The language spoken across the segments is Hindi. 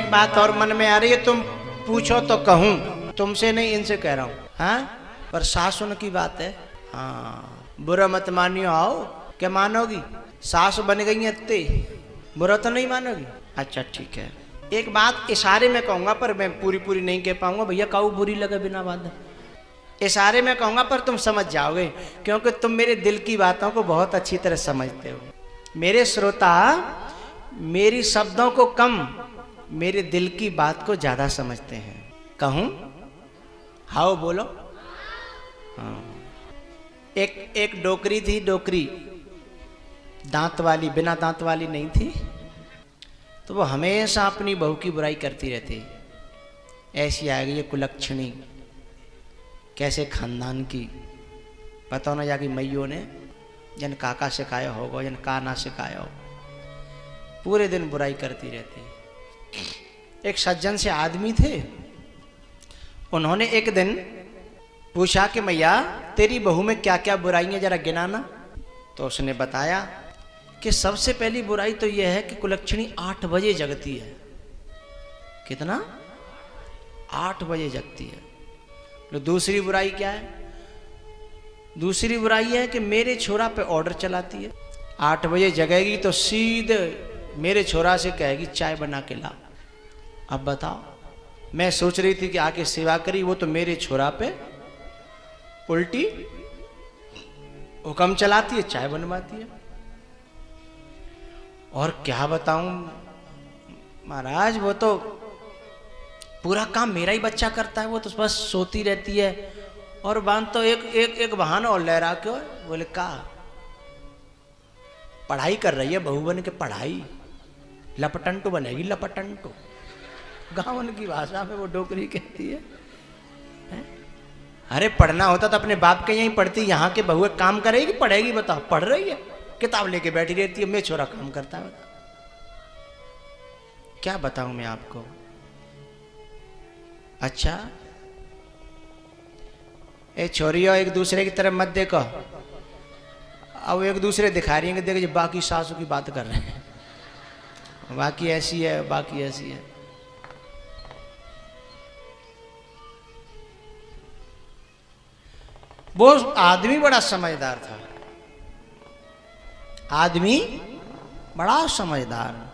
एक बात और मन में आ रही है, तुम पूछो तो कहूं, तुमसे नहीं इनसे कह रहा हूं। हाँ, पर सास उनकी बात है। हाँ, बुरा मत मानियो। आओ, क्या मानोगी? सास बन गई है इतनी, बुरा तो नहीं मानोगी? अच्छा ठीक है, एक बात इशारे में कहूंगा, पर मैं पूरी पूरी नहीं कह पाऊंगा भैया, काऊ बुरी लगे बिना बात। इशारे में कहूंगा पर तुम समझ जाओगे, क्योंकि तुम मेरे दिल की बातों को बहुत अच्छी तरह समझते हो। मेरे श्रोता मेरी शब्दों को कम, मेरे दिल की बात को ज्यादा समझते हैं। कहूं? हाओ बोलो। हाँ। एक डोकरी थी, डोकरी दांत वाली, बिना दांत वाली नहीं थी। तो वो हमेशा अपनी बहू की बुराई करती रहती। ऐसी आ गई है कुलक्षणी, कैसे खानदान की, पता ना जाके मैयों ने जन काका सिखाया होगा, जन का ना सिखाया हो, पूरे दिन बुराई करती रहती। एक सज्जन से आदमी थे, उन्होंने एक दिन पूछा कि मैया तेरी बहू में क्या क्या बुराइयां जरा गिनाना। तो उसने बताया कि सबसे पहली बुराई तो यह है कि कुलक्षणी 8 बजे जगती है। कितना? 8 बजे जगती है। तो दूसरी बुराई क्या है? दूसरी बुराई है कि मेरे छोरा पे ऑर्डर चलाती है। 8 बजे जगेगी तो सीधे मेरे छोरा से कहेगी चाय बना के ला। अब बताओ, मैं सोच रही थी कि आके सेवा करी, वो तो मेरे छोरा पे उल्टी हुक्म चलाती है, चाय बनवाती है। और क्या बताऊं महाराज, वो तो पूरा काम मेरा ही बच्चा करता है, वो तो बस सोती रहती है। और बांध तो एक बहाना और लहरा के बोले का पढ़ाई कर रही है बहू बन के, पढ़ाई लपटंटू बनेगी, लपटंटू गाँव की भाषा में वो डोकरी कहती है। अरे पढ़ना होता तो अपने बाप के यहीं पढ़ती, यहाँ के बहू काम करेगी पढ़ेगी? बताओ, पढ़ रही है, किताब लेके बैठी रहती है, मैं छोरा काम करता है। क्या बताऊं मैं आपको। अच्छा, ए छोरियों एक दूसरे की तरफ मत देखो। अब एक दूसरे दिखा रही है कि देखो बाकी सासू की बात कर रहे हैं, बाकी ऐसी है, बाकी ऐसी है। वो आदमी बड़ा समझदार था, आदमी बड़ा समझदार।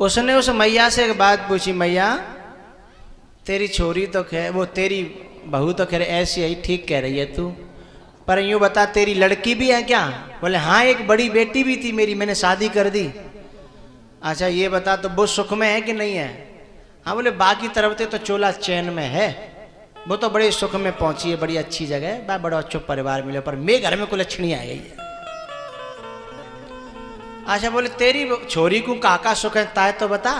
उसने उस मैया से एक बात पूछी, मैया तेरी छोरी तो खैर, वो तेरी बहू तो खैर ऐसी ही ठीक कह रही है तू, पर यूं बता तेरी लड़की भी है क्या? बोले हाँ, एक बड़ी बेटी भी थी मेरी, मैंने शादी कर दी। अच्छा ये बता तो वो सुख में है कि नहीं है? हाँ। बोले बाकी तरफ से तो चोला चैन में है, वो तो बड़े सुख में पहुंची है, बड़ी अच्छी जगह, बड़ा अच्छा परिवार मिले, पर मेरे घर में कुलक्षणी आ गई है। अच्छा बोले तेरी छोरी को काका सुख है तो बता।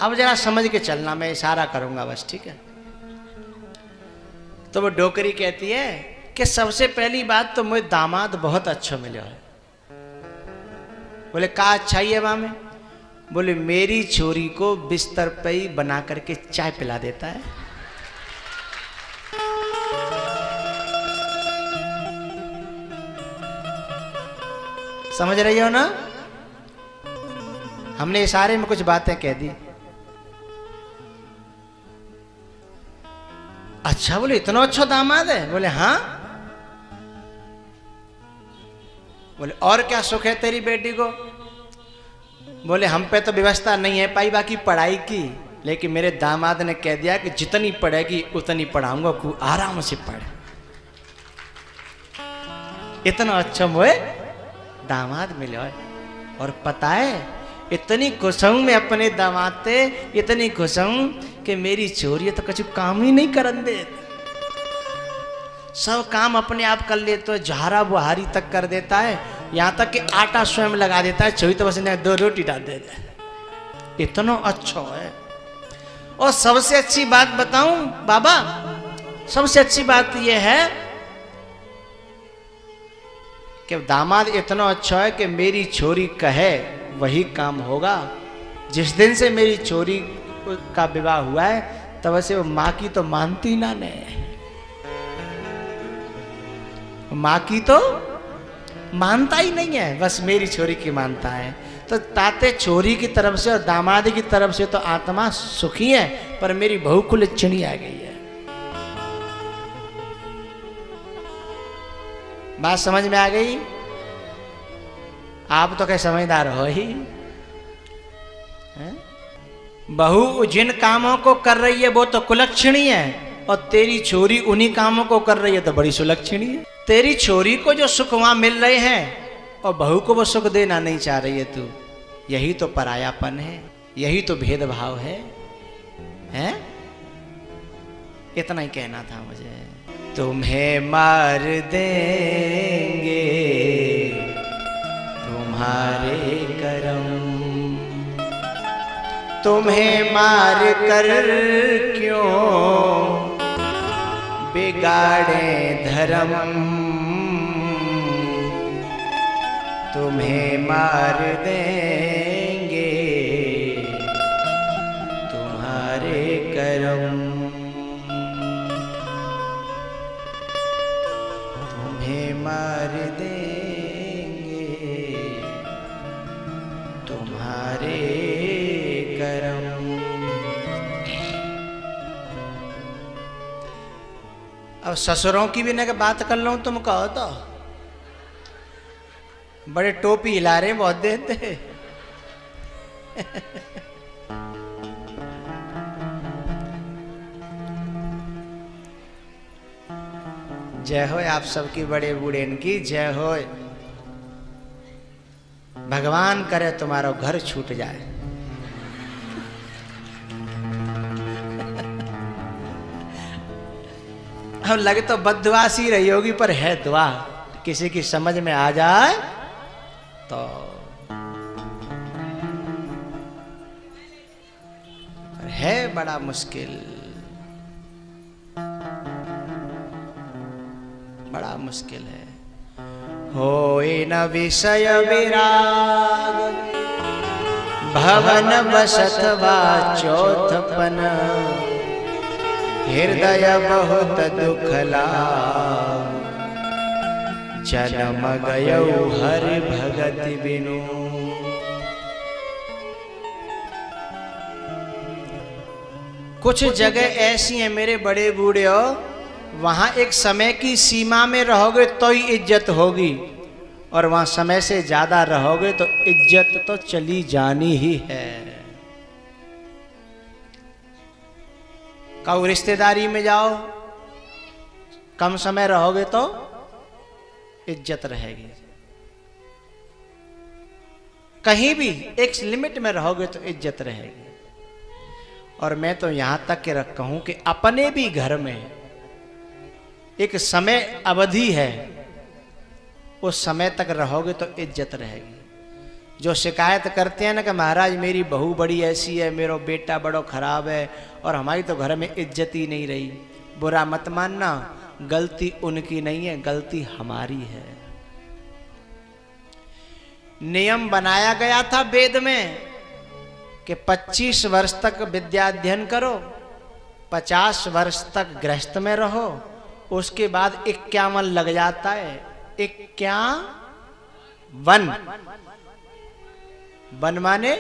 अब जरा समझ के चलना, मैं इशारा करूंगा बस, ठीक है? तो वो डोकरी कहती है कि सबसे पहली बात तो मुझे दामाद बहुत अच्छा मिला है। बोले का अच्छा ही है वहां में? बोले मेरी छोरी को बिस्तर पे ही बना करके चाय पिला देता है। समझ रही हो ना? हमने इशारे में कुछ बातें कह दी। अच्छा, बोले इतना अच्छा दामाद है? बोले हाँ। बोले और क्या सुख है तेरी बेटी को? बोले हम पे तो व्यवस्था नहीं है पाई बाकी पढ़ाई की, लेकिन मेरे दामाद ने कह दिया कि जितनी पढ़ेगी उतनी पढ़ाऊंगा, खूब आराम से पढ़। इतना अच्छा मुझे दामाद मिला है। और पता है इतनी खुश हूं मैं अपने दामाद से, इतनी खुश हूं कि मेरी छोरी तो कुछ काम ही नहीं करन दे, सब काम अपने आप कर लेते, झाड़ा बुहारी तक कर देता है, यहाँ तक कि आटा स्वयं लगा देता है, छोरी तो बस 2 रोटी डाल देता है। इतना अच्छा है। और सबसे अच्छी बात बताऊं बाबा, सबसे अच्छी बात यह है कि दामाद इतना अच्छा है कि मेरी छोरी कहे वही काम होगा। जिस दिन से मेरी छोरी का विवाह हुआ है तब से वो माँ की तो मानती ना ने, माँ की तो मानता ही नहीं है, बस मेरी छोरी की मानता है। तो ताते छोरी की तरफ से और दामाद की तरफ से तो आत्मा सुखी है, पर मेरी बहू कुलच्छणी आ गई है। बात समझ में आ गई? आप तो क्या समझदार हो ही। बहू जिन कामों को कर रही है वो तो कुलक्षणी है, और तेरी छोरी उन्हीं कामों को कर रही है तो बड़ी सुलक्षणी है। तेरी छोरी को जो सुख वहां मिल रहे हैं और बहू को वो सुख देना नहीं चाह रही है तू, यही तो परायापन है, यही तो भेदभाव है, हैं? इतना ही कहना था मुझे। तुम्हें मार देंगे तुम्हारे करम, तुम्हें मार कर क्यों बिगाड़े धर्म, तुम्हें मार देंगे तुम्हारे करम, तुम्हें मार देंगे तुम्हारे करम। अब ससुरों की भी ना बात कर लूं, तुम कहो तो बड़े टोपी हिला रहे बहुत देते। जय हो आप सबकी, बड़े बूढ़े इनकी जय हो। भगवान करे तुम्हारा घर छूट जाए। अब लगे तो बददुआसी रही होगी, पर है दुआ, किसी की समझ में आ जाए तो। है बड़ा मुश्किल, बड़ा मुश्किल है। होए न विषय विराग भवन बसतवा चौथपन, हृदय बहुत दुखला जन्म गयो हरि भगति बिनु। कुछ जगह ऐसी हैं मेरे बड़े बूढ़े हो, वहां एक समय की सीमा में रहोगे तो ही इज्जत होगी, और वहां समय से ज्यादा रहोगे तो इज्जत तो चली जानी ही है। कहो रिश्तेदारी में जाओ, कम समय रहोगे तो इज्जत रहेगी, कहीं भी एक लिमिट में रहोगे तो इज्जत रहेगी। और मैं तो यहां तक के कहूं कि अपने भी घर में एक समय अवधि है, उस समय तक रहोगे तो इज्जत रहेगी। जो शिकायत करते हैं ना कि महाराज मेरी बहू बड़ी ऐसी है, मेरा बेटा बड़ा खराब है, और हमारी तो घर में इज्जत ही नहीं रही, बुरा मत मानना, गलती उनकी नहीं है, गलती हमारी है। नियम बनाया गया था वेद में कि 25 वर्ष तक विद्या अध्ययन करो, 50 वर्ष तक गृहस्थ में रहो, उसके बाद 51 लग जाता है। 51 वन माने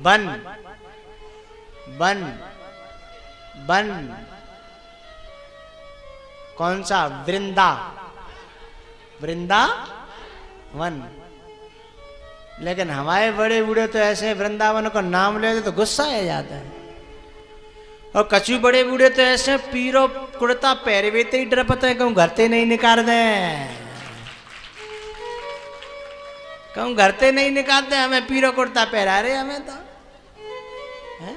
बन, बन बन कौन सा? वृंदा, वृंदावन। लेकिन हमारे बड़े बूढ़े तो ऐसे वृंदावन को नाम लेते तो गुस्सा आ जाता है, और कछु बड़े बूढ़े तो ऐसे पीरो कुर्ता पहरवे ही डर पता है, कहूँ घरते नहीं निकाल दे, कहूँ घरते नहीं निकालते, हमें पीरो कुर्ता पहरा रहे हमें तो है?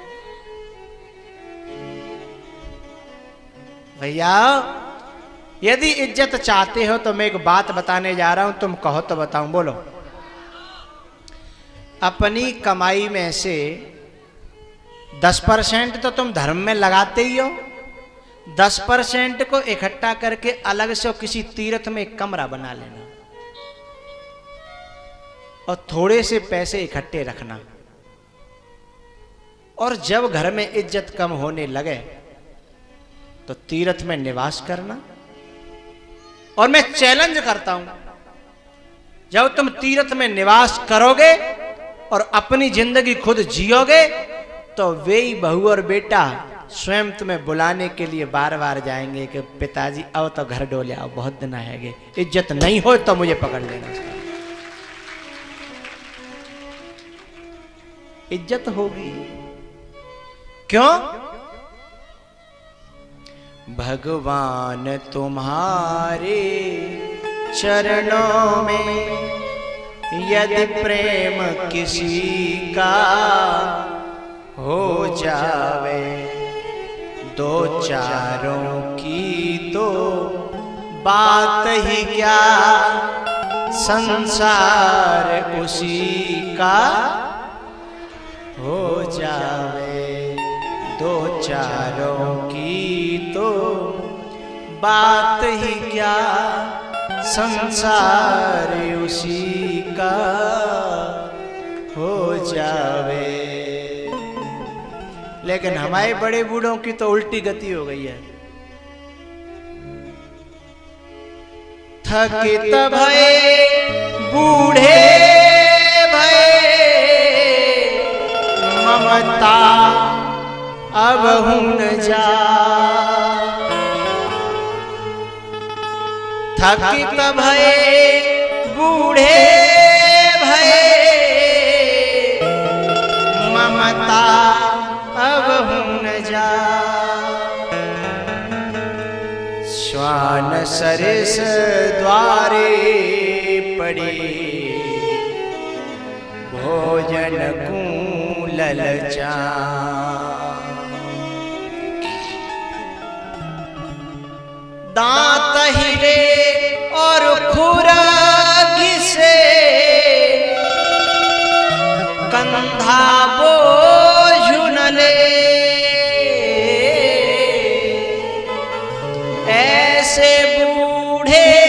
भैया यदि इज्जत चाहते हो तो मैं एक बात बताने जा रहा हूं, तुम कहो तो बताऊं, बोलो। अपनी कमाई में से 10% तो तुम धर्म में लगाते ही हो, 10% को इकट्ठा करके अलग से किसी तीर्थ में एक कमरा बना लेना, और थोड़े से पैसे इकट्ठे रखना, और जब घर में इज्जत कम होने लगे तो तीर्थ में निवास करना। और मैं चैलेंज करता हूं, जब तुम तीर्थ में निवास करोगे और अपनी जिंदगी खुद जियोगे तो वे ही बहू और बेटा स्वयं तुम्हें बुलाने के लिए बार बार जाएंगे कि पिताजी आओ तो घर डोले आओ, बहुत दिन आएंगे। इज्जत नहीं हो तो मुझे पकड़ लेना। इज्जत होगी। क्यों? भगवान तुम्हारे चरणों में यदि प्रेम किसी का हो जावे, दो चारों की तो बात ही क्या, संसार उसी का हो जावे, दो चारों की तो बात ही क्या, संसार उसी का हो जावे। लेकिन हमारे बड़े बूढ़ों की तो उल्टी गति हो गई है। थकित भये बूढ़े भये, ममता अब हुन जा, थकित भये बूढ़े भये, ममता अब हुन जा, श्वान सरिस द्वारे पड़ी, भोजन को ललचा, दांत हिले और खुरा घिसे, कंधा बोझ न ले, ऐसे बूढ़े